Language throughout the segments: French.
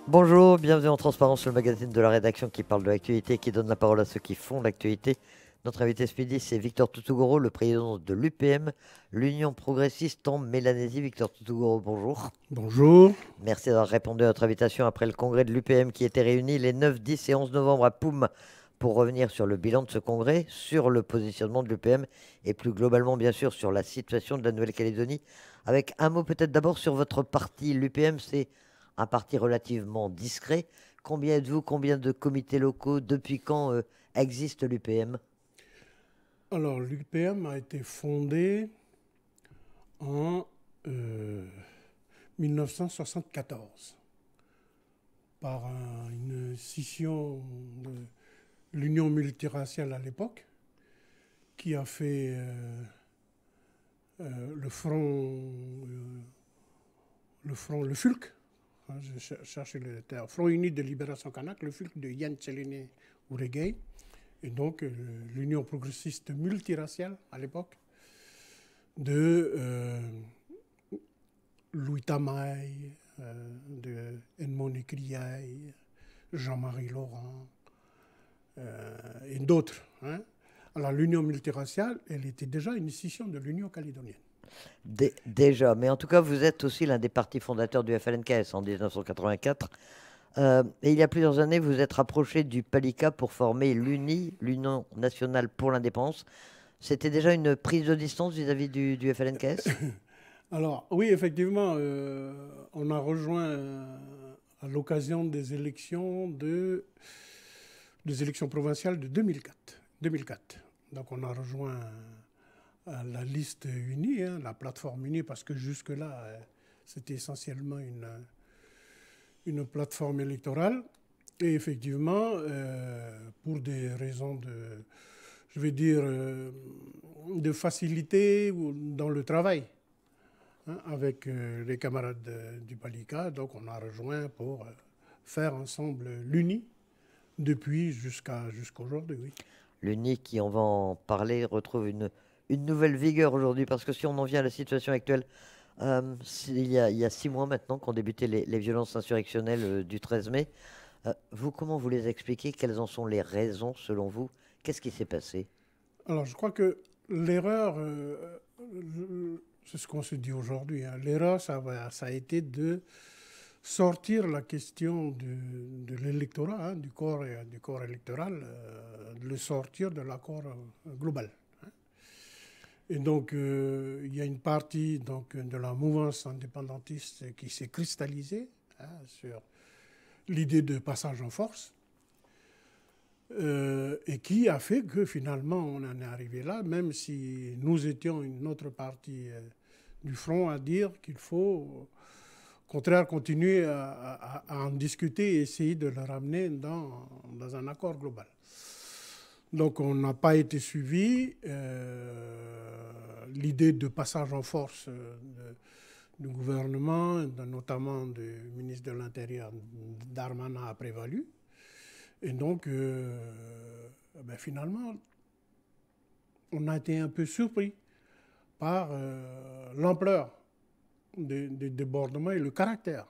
Bonjour, bienvenue en Transparence, le magazine de la rédaction qui parle de l'actualité et qui donne la parole à ceux qui font l'actualité. Notre invité ce midi, c'est Victor Toutougouro, le président de l'UPM, l'Union progressiste en Mélanésie. Victor Toutougouro, bonjour. Bonjour. Merci d'avoir répondu à notre invitation après le congrès de l'UPM qui était réuni les 9, 10 et 11 novembre à Poum pour revenir sur le bilan de ce congrès, sur le positionnement de l'UPM et plus globalement, bien sûr, sur la situation de la Nouvelle-Calédonie. Avec un mot peut-être d'abord sur votre parti. L'UPM, c'est un parti relativement discret. Combien êtes-vous? Combien de comités locaux? Depuis quand existe l'UPM? Alors, l'UPM a été fondée en 1974 par une scission de l'Union multiraciale à l'époque qui a fait le le FULC, hein, je cherchais le terme, Front Uni de Libération Kanak, le FULC de Yann Tseléné Ouregei, et donc l'Union progressiste multiraciale à l'époque de Louis Tamaï, de Edmond Criaille, Jean-Marie Laurent et d'autres. Hein. Alors l'Union multiraciale, elle était déjà une scission de l'Union calédonienne. Déjà, mais en tout cas, vous êtes aussi l'un des partis fondateurs du FLNKS en 1984. Et il y a plusieurs années, vous êtes rapproché du PALICA pour former l'UNI, l'Union nationale pour l'indépendance. C'était déjà une prise de distance vis-à-vis du FLNKS? Alors oui, effectivement, on a rejoint à l'occasion des élections provinciales de 2004. Donc on a rejoint la liste unie, hein, la plateforme unie, parce que jusque-là, c'était essentiellement une plateforme électorale. Et effectivement, pour des raisons je vais dire, de facilité dans le travail, hein, avec les camarades du Palika. Donc on a rejoint pour faire ensemble l'UNI depuis jusqu'à aujourd'hui, oui. L'UNI, qui, on va en parler, retrouve une nouvelle vigueur aujourd'hui, parce que si on en vient à la situation actuelle, il y a 6 mois maintenant qu'ont débuté les violences insurrectionnelles du 13 mai. Vous, comment vous les expliquez? Quelles en sont les raisons selon vous? Qu'est-ce qui s'est passé? Alors je crois que l'erreur, c'est ce qu'on se dit aujourd'hui, hein. L'erreur, ça a été de sortir la question de l'électorat, hein, du corps électoral, de le sortir de l'accord global. Hein. Et donc, il y a une partie donc, de la mouvance indépendantiste qui s'est cristallisée, hein, sur l'idée de passage en force, et qui a fait que finalement on en est arrivé là, même si nous étions une autre partie du front à dire qu'il faut au contraire, continuer à en discuter et essayer de le ramener dans un accord global. Donc on n'a pas été suivi. L'idée de passage en force du gouvernement, notamment du ministre de l'Intérieur, Darmanin, a prévalu. Et donc, finalement, on a été un peu surpris par l'ampleur des débordements et le caractère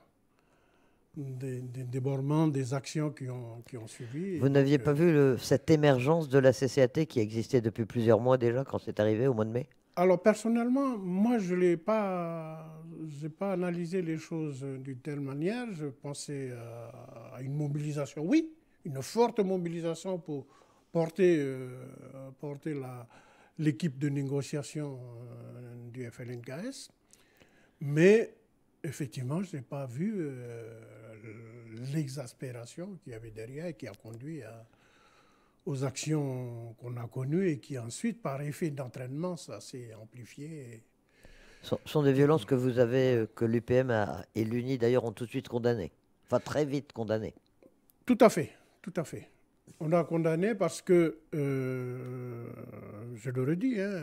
des débordements, des actions qui ont suivi. Vous Et donc, n'aviez pas vu cette émergence de la CCAT qui existait depuis plusieurs mois déjà quand c'est arrivé au mois de mai? alors personnellement, moi je n'ai j'ai pas analysé les choses d'une telle manière. Je pensais à une mobilisation, oui, une forte mobilisation pour porter l'équipe de négociation du FLNKS. Mais effectivement, je n'ai pas vu l'exaspération qu'il y avait derrière et qui a conduit aux actions qu'on a connues et qui ensuite, par effet d'entraînement, ça s'est amplifié. Ce sont des violences que vous avez, que l'UPM et l'UNI d'ailleurs ont tout de suite condamnées. Enfin, très vite condamnées. Tout à fait, tout à fait. On a condamné parce que, je le redis, hein,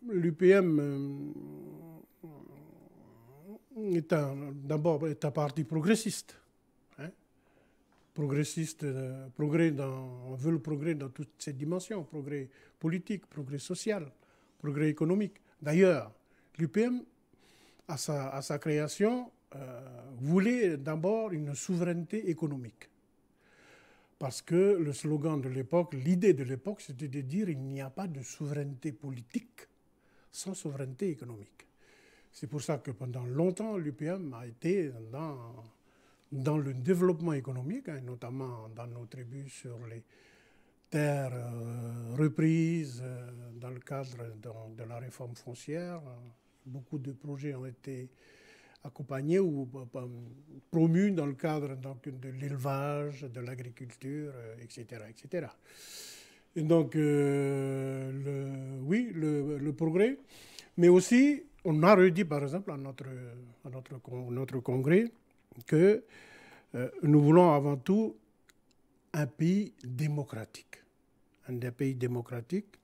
l'UPM d'abord est un parti progressiste. Hein. Progressiste, on veut le progrès dans toutes ses dimensions, progrès politique, progrès social, progrès économique. D'ailleurs, l'UPM, à sa création, voulait d'abord une souveraineté économique. Parce que le slogan de l'époque, l'idée de l'époque, c'était de dire qu'il n'y a pas de souveraineté politique sans souveraineté économique. C'est pour ça que pendant longtemps, l'UPM a été dans le développement économique, hein, notamment dans nos tribus sur les terres reprises dans le cadre de la réforme foncière. Beaucoup de projets ont été accompagnés ou promus dans le cadre donc, de l'élevage, de l'agriculture, etc., etc. Et donc, oui, le progrès, mais aussi, on a redit par exemple à notre congrès que nous voulons avant tout un pays démocratique. Un pays démocratique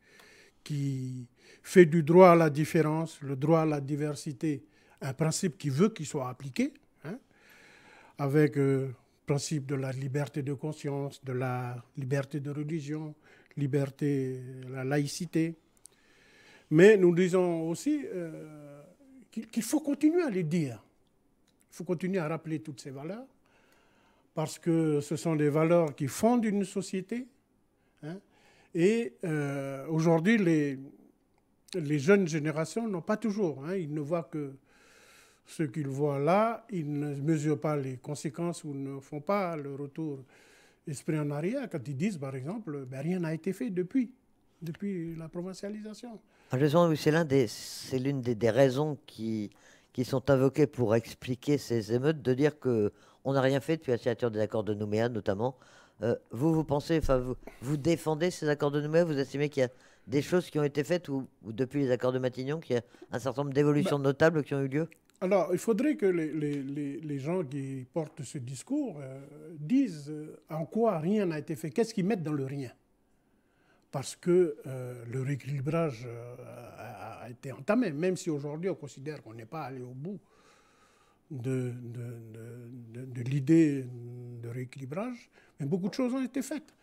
qui fait du droit à la différence, le droit à la diversité, un principe qui veut qu'il soit appliqué, hein, avec le principe de la liberté de conscience, de la liberté de religion, liberté, la laïcité. Mais nous disons aussi qu'il faut continuer à les dire. Il faut continuer à rappeler toutes ces valeurs, parce que ce sont des valeurs qui fondent une société. Hein, et aujourd'hui, les jeunes générations n'ont pas toujours. Hein, ils ne voient que ce qu'ils voient là, ils ne mesurent pas les conséquences ou ne font pas le retour esprit en arrière quand ils disent, par exemple, ben, rien n'a été fait depuis la provincialisation. C'est l'une des raisons qui sont invoquées pour expliquer ces émeutes, de dire qu'on n'a rien fait depuis la signature des accords de Nouméa, notamment. Vous pensez, vous défendez ces accords de Nouméa, vous estimez qu'il y a des choses qui ont été faites ou depuis les accords de Matignon, qu'il y a un certain nombre d'évolutions notables qui ont eu lieu? Alors, il faudrait que les gens qui portent ce discours disent en quoi rien n'a été fait. Qu'est-ce qu'ils mettent dans le rien? Parce que le rééquilibrage a été entamé, même si aujourd'hui on considère qu'on n'est pas allé au bout de l'idée de rééquilibrage, mais beaucoup de choses ont été faites.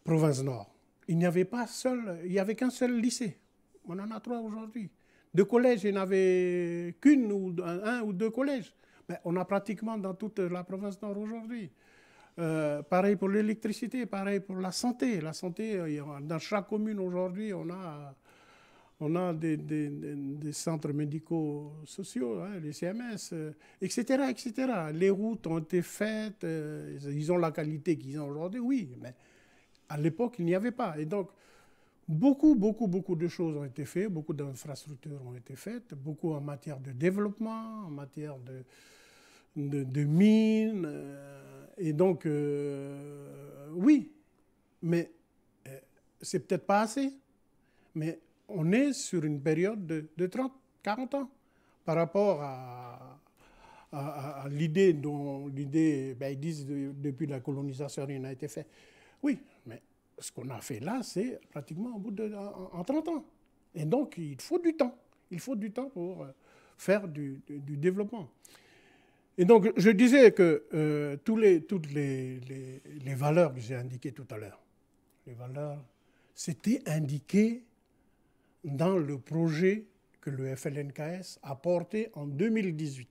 Province Nord, il n'y avait qu'un seul lycée. On en a 3 aujourd'hui. De collèges, il n'y en avait qu'une ou un ou 2 collèges. Mais on a pratiquement dans toute la province Nord aujourd'hui. Pareil pour l'électricité, pareil pour la santé. La santé, dans chaque commune aujourd'hui, on a des centres médicaux sociaux, hein, les CMS, etc., etc. Les routes ont été faites, ils ont la qualité qu'ils ont aujourd'hui, oui, mais à l'époque, il n'y avait pas. Et donc, beaucoup de choses ont été faites, beaucoup d'infrastructures ont été faites, beaucoup en matière de développement, en matière de mines. Et donc, oui, mais c'est peut-être pas assez. Mais on est sur une période de 30, 40 ans par rapport à l'idée ben, ils disent depuis la colonisation, rien n'a été fait. Oui, mais ce qu'on a fait là, c'est pratiquement en 30 ans. Et donc, il faut du temps. Il faut du temps pour faire du développement. Et donc, je disais que toutes les valeurs que j'ai indiquées tout à l'heure, les valeurs, c'était indiqué dans le projet que le FLNKS a porté en 2018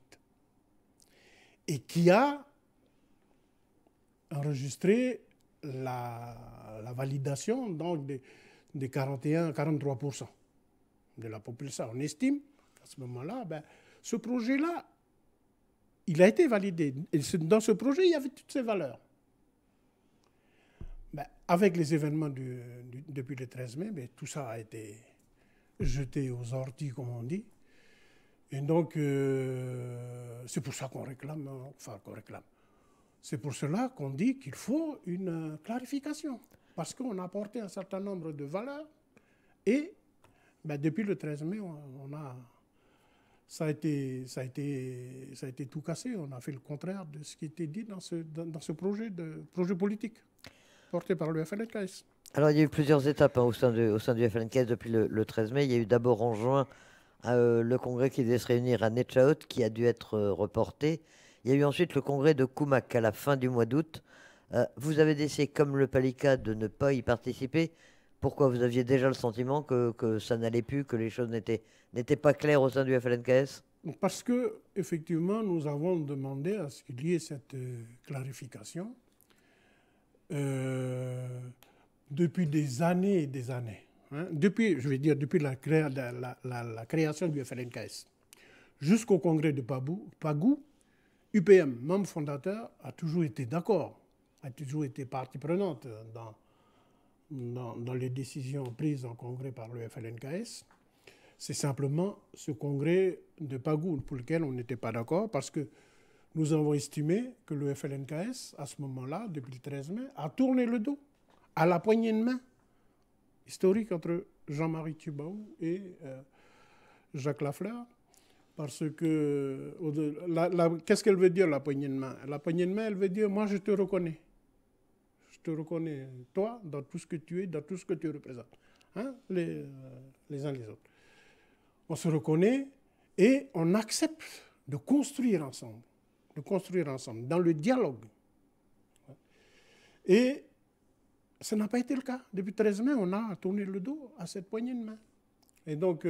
et qui a enregistré la validation donc des 43% de la population. On estime qu'à ce moment-là, ben, ce projet-là, il a été validé. Et dans ce projet, il y avait toutes ces valeurs. Ben, avec les événements depuis le 13 mai, ben, tout ça a été jeté aux orties, comme on dit. Et donc, c'est pour ça qu'on réclame, c'est pour cela qu'on dit qu'il faut une clarification. Parce qu'on a apporté un certain nombre de valeurs et ben, depuis le 13 mai, ça a été tout cassé. On a fait le contraire de ce qui était dit dans ce projet politique porté par le FLNKS. Alors, il y a eu plusieurs étapes au sein du FLNKS depuis le 13 mai. Il y a eu d'abord en juin le congrès qui devait se réunir à Netchaout, qui a dû être reporté. Il y a eu ensuite le congrès de Koumak à la fin du mois d'août. Vous avez décidé, comme le Palika, de ne pas y participer. Pourquoi? Vous aviez déjà le sentiment que ça n'allait plus, que les choses n'étaient pas claires au sein du FLNKS? Parce que, effectivement, nous avons demandé à ce qu'il y ait cette clarification depuis des années et des années. Hein, depuis, je vais dire, depuis la création du FLNKS jusqu'au congrès de Pagou, UPM, membre fondateur, a toujours été d'accord, a toujours été partie prenante dans les décisions prises en congrès par le FLNKS. C'est simplement ce congrès de Pagou pour lequel on n'était pas d'accord parce que nous avons estimé que le FLNKS, à ce moment-là, depuis le 13 mai, a tourné le dos à la poignée de main historique entre Jean-Marie Tjibaou et Jacques Lafleur. Parce que, qu'est-ce qu'elle veut dire, la poignée de main? La poignée de main, elle veut dire, moi, je te reconnais. Je te reconnais, toi, dans tout ce que tu es, dans tout ce que tu représentes. Hein, les uns les autres. On se reconnaît et on accepte de construire ensemble dans le dialogue. Et ça n'a pas été le cas. Depuis le 13 mai, on a tourné le dos à cette poignée de main. Et donc,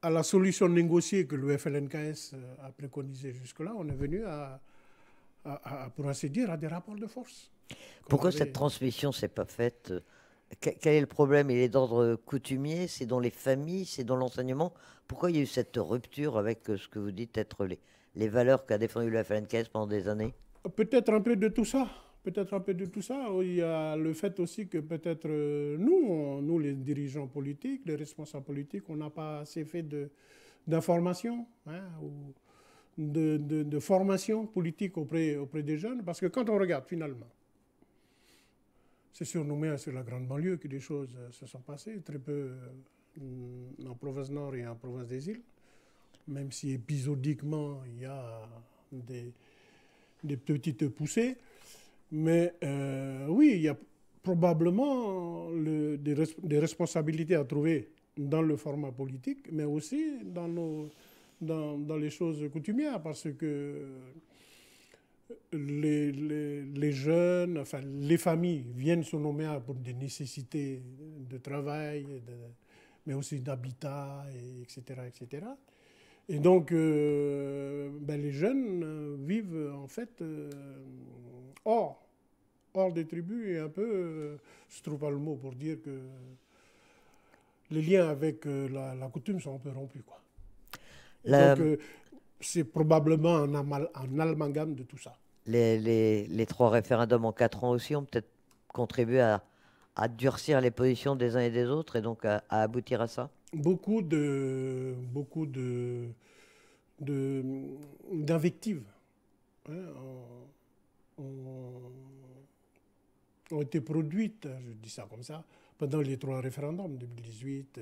à la solution négociée que le FLNKS a préconisée jusque-là, on est venu pour ainsi dire, à des rapports de force. Pourquoi cette transmission ne s'est pas faite? Quel est le problème? Il est d'ordre coutumier, c'est dans les familles, c'est dans l'enseignement. Pourquoi il y a eu cette rupture avec ce que vous dites être les valeurs qu'a défendu le FLNKS pendant des années? Peut-être un peu de tout ça. Peut-être un peu de tout ça. Il y a le fait aussi que peut-être nous, les dirigeants politiques, les responsables politiques, on n'a pas assez fait d'information, hein, ou de formation politique auprès des jeunes. Parce que quand on regarde finalement, c'est sur Nouméa, sur la grande banlieue que des choses se sont passées, très peu en province nord et en province des îles, même si épisodiquement il y a des petites poussées. Mais oui, il y a probablement des responsabilités à trouver dans le format politique, mais aussi dans les choses coutumières, parce que les jeunes, enfin les familles viennent se nommer pour des nécessités de travail, mais aussi d'habitat, etc., etc. Et donc, les jeunes vivent en fait hors des tribus et un peu, je ne trouve pas le mot pour dire que les liens avec la coutume sont un peu rompus, quoi. Donc, c'est probablement un amalgame de tout ça. Les 3 référendums en 4 ans aussi ont peut-être contribué à durcir les positions des uns et des autres et donc à aboutir à ça? Beaucoup d'invectives, hein, ont été produites, je dis ça comme ça, pendant les 3 référendums, 2018,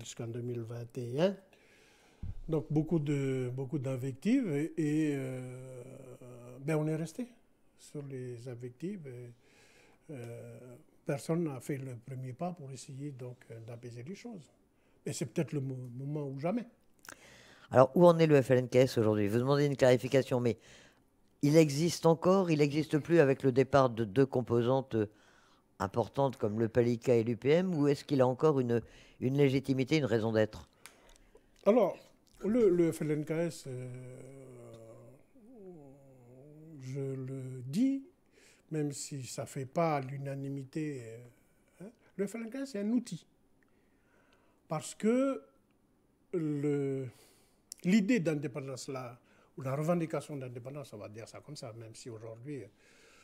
jusqu'en 2021. Donc beaucoup d'invectives et on est resté sur les invectives. Personne n'a fait le premier pas pour essayer donc d'apaiser les choses. Et c'est peut-être le moment ou jamais. Alors, où en est le FLNKS aujourd'hui? Vous demandez une clarification, mais il existe encore, il n'existe plus avec le départ de 2 composantes importantes comme le PALICA et l'UPM, ou est-ce qu'il a encore une légitimité, une raison d'être? Alors, le FLNKS, je le dis, même si ça ne fait pas l'unanimité, le FLNKS, c'est un outil. Parce que l'idée d'indépendance, là, ou la revendication d'indépendance, on va dire ça comme ça, même si aujourd'hui,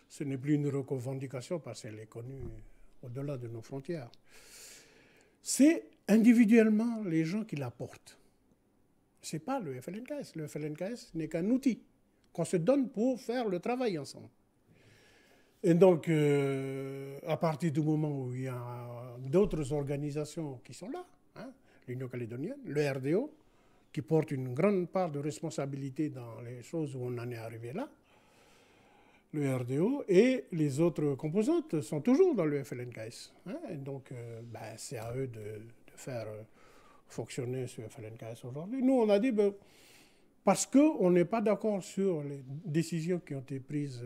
ce n'est plus une revendication parce qu'elle est connue au-delà de nos frontières. C'est individuellement les gens qui la portent. Ce n'est pas le FLNKS. Le FLNKS n'est qu'un outil qu'on se donne pour faire le travail ensemble. Et donc, à partir du moment où il y a d'autres organisations qui sont là, hein, l'Union calédonienne, le RDO, qui porte une grande part de responsabilité dans les choses où on en est arrivé là, le RDO, et les autres composantes sont toujours dans le FLNKS. Hein, et donc, c'est à eux de faire fonctionner ce FLNKS aujourd'hui. Nous, on a dit, parce qu'on n'est pas d'accord sur les décisions qui ont été prises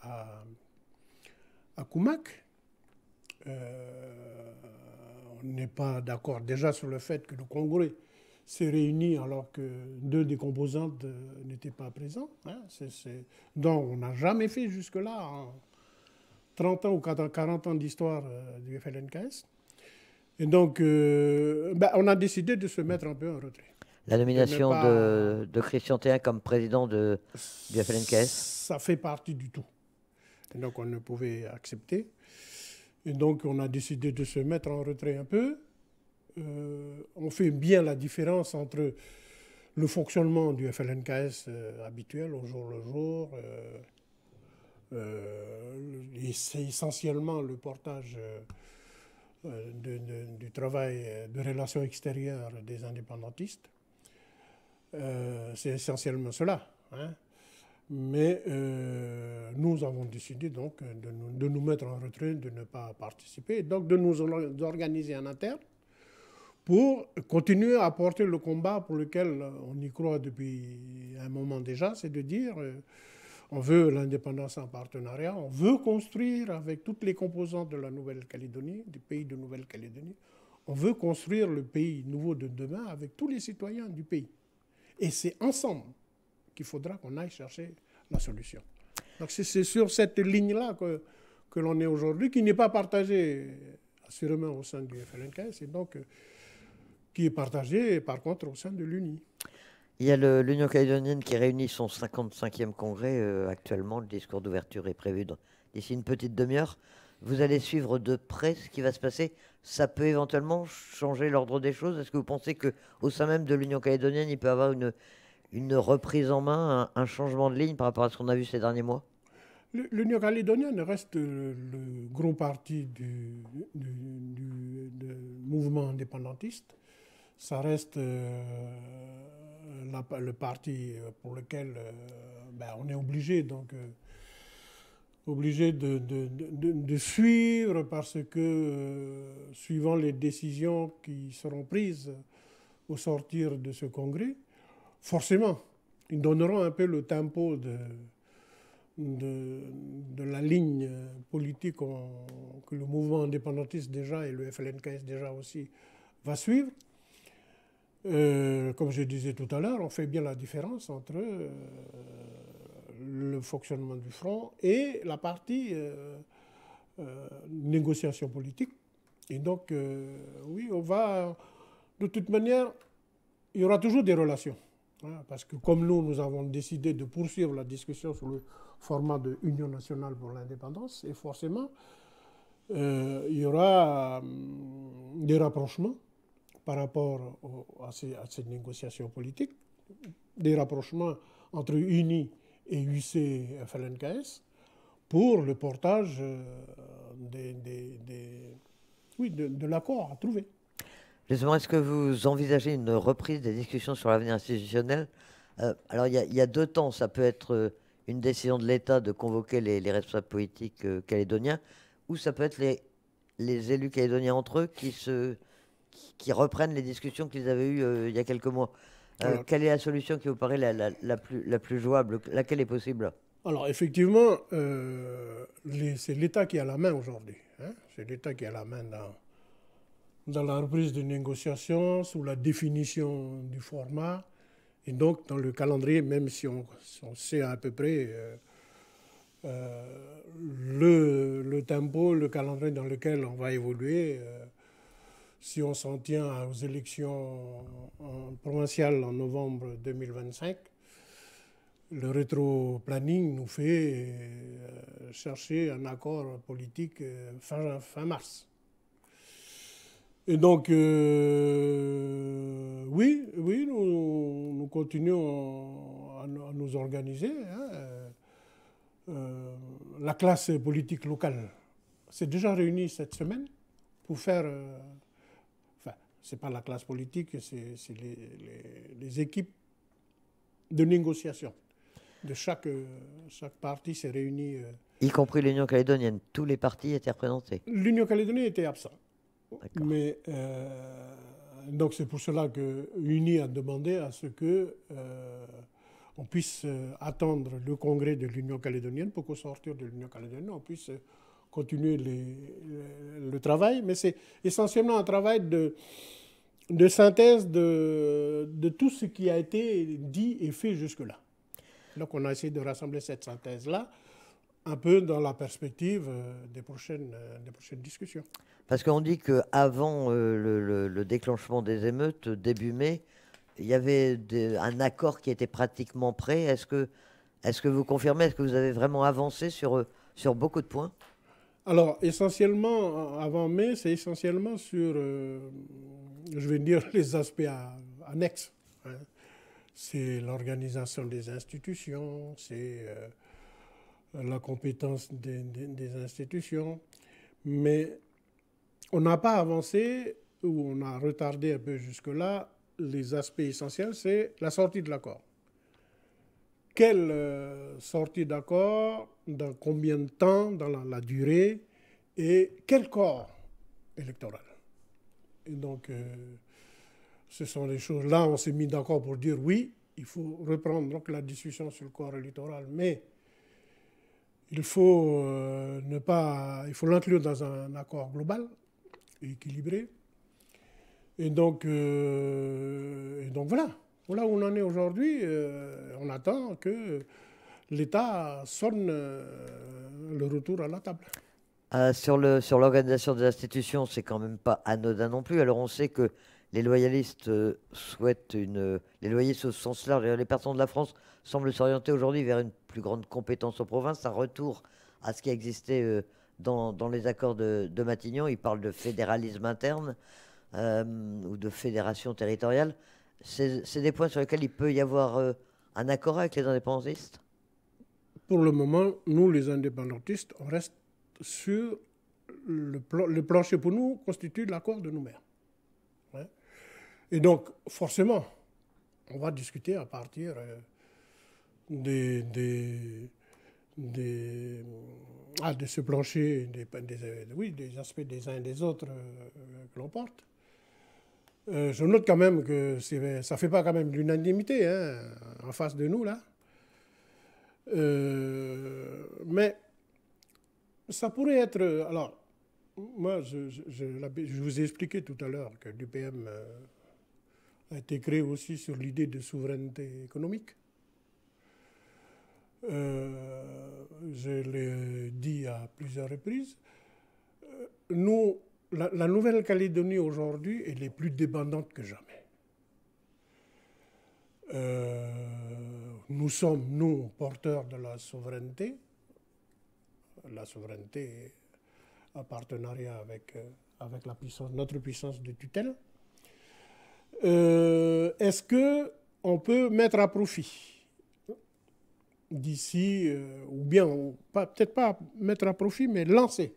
à Koumak, on n'est pas d'accord déjà sur le fait que le congrès s'est réunie alors que deux des composantes n'étaient pas présents. Hein. Donc on n'a jamais fait jusque-là, en 30 ans ou 40 ans d'histoire du FLNKS. Et donc on a décidé de se mettre un peu en retrait. La nomination de Christian Théin comme président du FLNKS? Ça fait partie du tout. Et donc on ne pouvait accepter. Et donc on a décidé de se mettre en retrait un peu. On fait bien la différence entre le fonctionnement du FLNKS habituel au jour le jour. Et c'est essentiellement le portage du travail de relations extérieures des indépendantistes. C'est essentiellement cela. Hein. Mais nous avons décidé donc de nous mettre en retrait, de ne pas participer, et donc de nous organiser en interne pour continuer à porter le combat pour lequel on y croit depuis un moment déjà, c'est de dire on veut l'indépendance en partenariat, on veut construire avec toutes les composantes de la Nouvelle-Calédonie, du pays de Nouvelle-Calédonie, on veut construire le pays nouveau de demain avec tous les citoyens du pays. Et c'est ensemble qu'il faudra qu'on aille chercher la solution. Donc c'est sur cette ligne-là que l'on est aujourd'hui, qui n'est pas partagée assurément au sein du FLNKS, et donc qui est partagée par contre au sein de l'UNI. Il y a l'Union calédonienne qui réunit son 55e congrès actuellement. Le discours d'ouverture est prévu d'ici une petite demi-heure. Vous allez suivre de près ce qui va se passer. Ça peut éventuellement changer l'ordre des choses. Est-ce que vous pensez qu'au sein même de l'Union calédonienne, il peut y avoir une reprise en main, un changement de ligne par rapport à ce qu'on a vu ces derniers mois? L'Union calédonienne reste le gros parti du mouvement indépendantiste. Ça reste le parti pour lequel on est obligé de suivre, parce que suivant les décisions qui seront prises au sortir de ce congrès, forcément, ils donneront un peu le tempo de la ligne politique que le mouvement indépendantiste déjà et le FLNKS déjà aussi va suivre. Comme je disais tout à l'heure, on fait bien la différence entre le fonctionnement du front et la partie négociation politique. Et donc, oui, on va, de toute manière, il y aura toujours des relations. Hein, parce que comme nous avons décidé de poursuivre la discussion sur le format de Union nationale pour l'indépendance, et forcément, il y aura des rapprochements par rapport à ces négociations politiques, des rapprochements entre UNI et UC FLNKS pour le portage de l'accord à trouver. Justement, est-ce que vous envisagez une reprise des discussions sur l'avenir institutionnel? Alors, il y a deux temps. Ça peut être une décision de l'État de convoquer les responsables politiques calédoniens, ou ça peut être les élus calédoniens entre eux qui reprennent les discussions qu'ils avaient eues il y a quelques mois. Quelle est la solution qui vous paraît la plus jouable? Laquelle est possible? Alors, effectivement, c'est l'État qui a la main aujourd'hui. Hein, c'est l'État qui a la main dans la reprise de négociations, sous la définition du format, et donc dans le calendrier, même si on sait à peu près le tempo, le calendrier dans lequel on va évoluer. Si on s'en tient aux élections provinciales en novembre 2025, le rétro-planning nous fait chercher un accord politique fin mars. Et donc, oui, nous continuons à nous organiser. Hein. La classe politique locale s'est déjà réunie cette semaine pour faire... ce n'est pas la classe politique, c'est les équipes de négociation de chaque parti s'est réuni. Y compris l'Union calédonienne, tous les partis étaient représentés. L'Union calédonienne était absent. Mais donc c'est pour cela que l'UNI a demandé à ce que on puisse attendre le congrès de l'Union calédonienne pour qu'au sortir de l'Union calédonienne, on puisse continuer le travail. Mais c'est essentiellement un travail de synthèse de tout ce qui a été dit et fait jusque-là. Donc on a essayé de rassembler cette synthèse-là un peu dans la perspective des prochaines discussions. Parce qu'on dit qu'avant le déclenchement des émeutes, début mai, il y avait un accord qui était pratiquement prêt. Est-ce que vous confirmez, est-ce que vous avez vraiment avancé sur beaucoup de points? Alors, essentiellement, avant mai, c'est essentiellement sur, je vais dire, les aspects annexes. Hein. C'est l'organisation des institutions, c'est la compétence des institutions. Mais on n'a pas avancé, ou on a retardé un peu jusque-là, les aspects essentiels, c'est la sortie de l'accord. Quelle sortie d'accord, dans combien de temps, dans la durée, et quel corps électoral. Et donc, ce sont les choses. Là, on s'est mis d'accord pour dire oui, il faut reprendre donc la discussion sur le corps électoral, mais il faut il faut l'inclure dans un accord global, équilibré. Et donc voilà. Voilà où on en est aujourd'hui. On attend que l'État sonne le retour à la table. Sur l'organisation des institutions, c'est quand même pas anodin non plus. Alors on sait que les loyalistes souhaitent les loyalistes au sens large, les partisans de la France semblent s'orienter aujourd'hui vers une plus grande compétence aux provinces, un retour à ce qui existait dans les accords de Matignon. Ils parlent de fédéralisme interne ou de fédération territoriale. C'est des points sur lesquels il peut y avoir un accord avec les indépendantistes? Pour le moment, nous, les indépendantistes, on reste sur le plancher pour nous constitue l'accord de Nouméa. Ouais. Et donc, forcément, on va discuter à partir de ce plancher, des aspects des uns et des autres que l'on porte. Je note quand même que ça ne fait pas quand même l'unanimité hein, en face de nous, là. Mais ça pourrait être... Alors, moi, je vous ai expliqué tout à l'heure que l'UPM a été créé aussi sur l'idée de souveraineté économique. Je l'ai dit à plusieurs reprises. Nous, la Nouvelle-Calédonie aujourd'hui, elle est plus dépendante que jamais. Nous sommes, nous, porteurs de la souveraineté en partenariat avec notre puissance de tutelle. Est-ce qu'on peut mettre à profit d'ici, ou bien, peut-être pas mettre à profit, mais lancer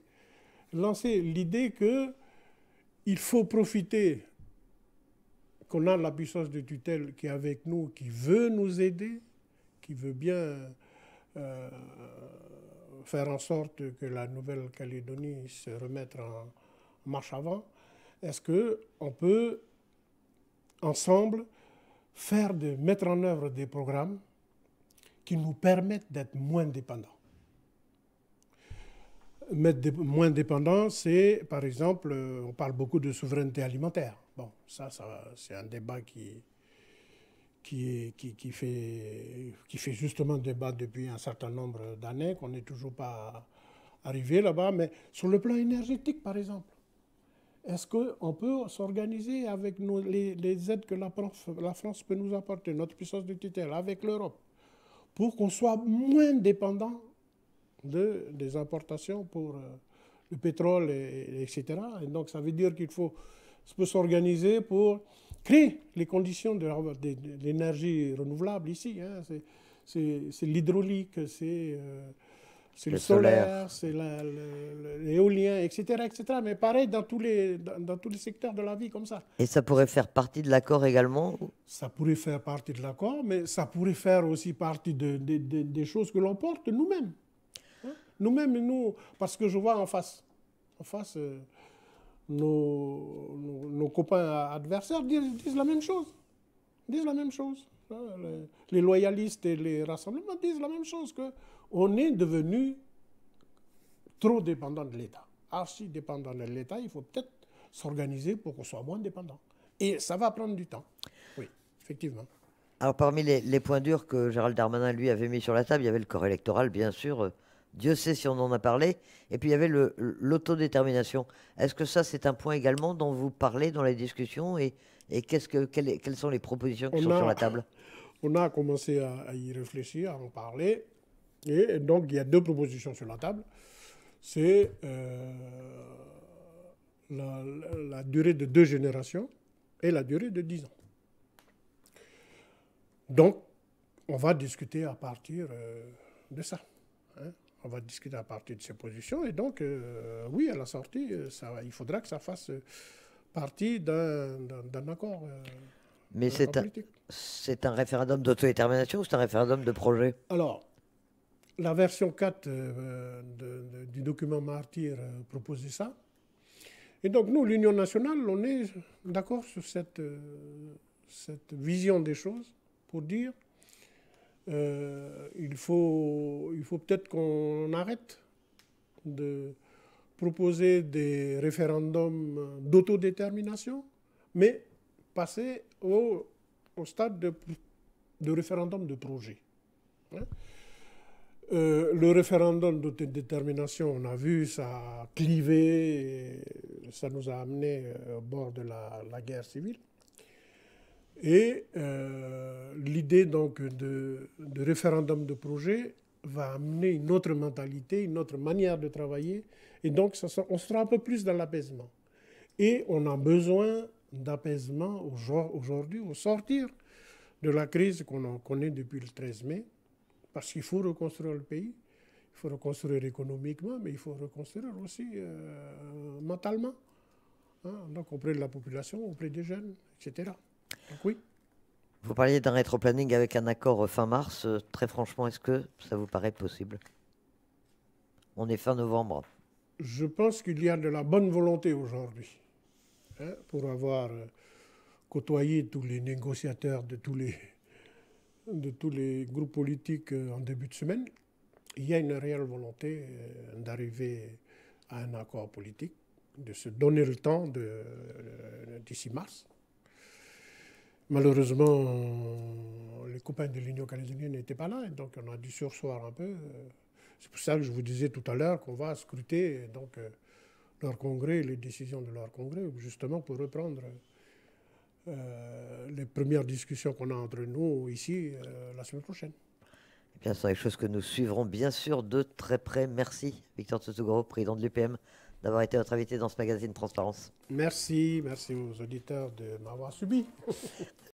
l'idée qu'il faut profiter qu'on a la puissance de tutelle qui est avec nous, qui veut nous aider, qui veut bien faire en sorte que la Nouvelle-Calédonie se remette en marche avant. Est-ce qu'on peut, ensemble, mettre en œuvre des programmes qui nous permettent d'être moins dépendants? Moins dépendants, c'est, par exemple, on parle beaucoup de souveraineté alimentaire. Bon, ça c'est un débat qui fait justement débat depuis un certain nombre d'années, qu'on n'est toujours pas arrivé là-bas. Mais sur le plan énergétique, par exemple, est-ce qu'on peut s'organiser avec les aides que la France peut nous apporter, notre puissance de tutelle, avec l'Europe, pour qu'on soit moins dépendant des importations pour le pétrole, etc. Et donc, ça veut dire qu'il peut s'organiser pour créer les conditions de l'énergie renouvelable ici. Hein. C'est l'hydraulique, c'est le solaire, c'est l'éolien, etc., etc. Mais pareil dans tous les secteurs de la vie comme ça. Et ça pourrait faire partie de l'accord également? Ça pourrait faire partie de l'accord, mais ça pourrait faire aussi partie des choses que l'on porte nous-mêmes. Nous-mêmes, parce que je vois en face nos copains adversaires disent la même chose. Les loyalistes et les rassemblements disent la même chose, qu'on est devenu trop dépendant de l'État. Archi dépendant de l'État, il faut peut-être s'organiser pour qu'on soit moins dépendant. Et ça va prendre du temps. Oui, effectivement. Alors, parmi les points durs que Gérald Darmanin, lui, avait mis sur la table, il y avait le corps électoral, bien sûr. Dieu sait si on en a parlé. Et puis, il y avait l'autodétermination. Est-ce que ça, c'est un point également dont vous parlez dans les discussions? Et quelles sont les propositions qui On sont sur a, la table? on a commencé à y réfléchir, à en parler. Et donc, il y a deux propositions sur la table. C'est la durée de 2 générations et la durée de 10 ans. Donc, on va discuter à partir de ça. Hein. On va discuter à partir de ces positions. Et donc, oui, à la sortie, il faudra que ça fasse partie d'un accord, Mais politique. c'est un référendum d'autodétermination ou c'est un référendum de projet? Alors, la version 4 du document Martyr proposait ça. Et donc, nous, l'Union nationale, on est d'accord sur cette vision des choses pour dire il faut peut-être qu'on arrête de proposer des référendums d'autodétermination, mais passer au stade de référendum de projet. Hein. Le référendum d'autodétermination, on a vu, ça a clivé, ça nous a amené au bord de la guerre civile. Et l'idée donc de référendum de projet va amener une autre mentalité, une autre manière de travailler. Et donc, on sera un peu plus dans l'apaisement. Et on a besoin d'apaisement aujourd'hui, au sortir de la crise qu'on connaît depuis le 13 mai. Parce qu'il faut reconstruire le pays, il faut reconstruire économiquement, mais il faut reconstruire aussi mentalement. Hein, donc auprès de la population, auprès des jeunes, etc. Donc oui. Vous parliez d'un rétroplanning avec un accord fin mars. Très franchement, est-ce que ça vous paraît possible? On est fin novembre. Je pense qu'il y a de la bonne volonté aujourd'hui, hein, pour avoir côtoyé tous les négociateurs de tous les groupes politiques en début de semaine. Il y a une réelle volonté d'arriver à un accord politique, de se donner le temps d'ici mars. Malheureusement, les copains de l'Union canadienne n'étaient pas là, et donc on a dû surseoir un peu. C'est pour ça que je vous disais tout à l'heure qu'on va scruter donc, leur congrès, les décisions de leur congrès, justement pour reprendre les premières discussions qu'on a entre nous ici la semaine prochaine. Eh bien, ce sont des choses que nous suivrons bien sûr de très près. Merci Victor Tsoutougoro, président de l'UPM, d'avoir été notre invité dans ce magazine Transparence. Merci aux auditeurs de m'avoir subi.